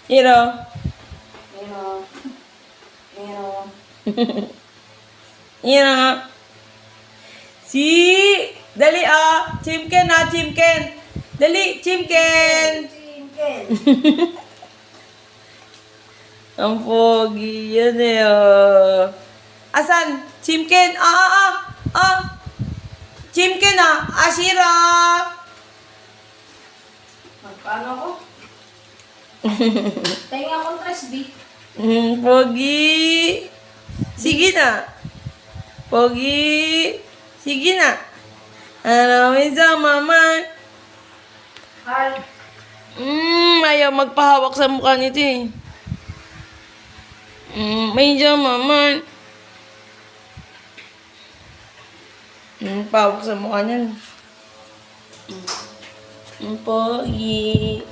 Hero. Hero. Hero. Hero. Si. Dali Chimken Chimken. Dali, Chimken. Chicken. Ang pogi. Yan Asan? Chimken. Chimken Ashira. Magpaano ako? Tingin akong 3B. Pogi. Sige na. Pogi. Sige na. Arawin sa mama. Hal. Ayaw magpahawak sa mukha nito eh. May dyan mama. Pahawak sa mukha niyan. Pogi.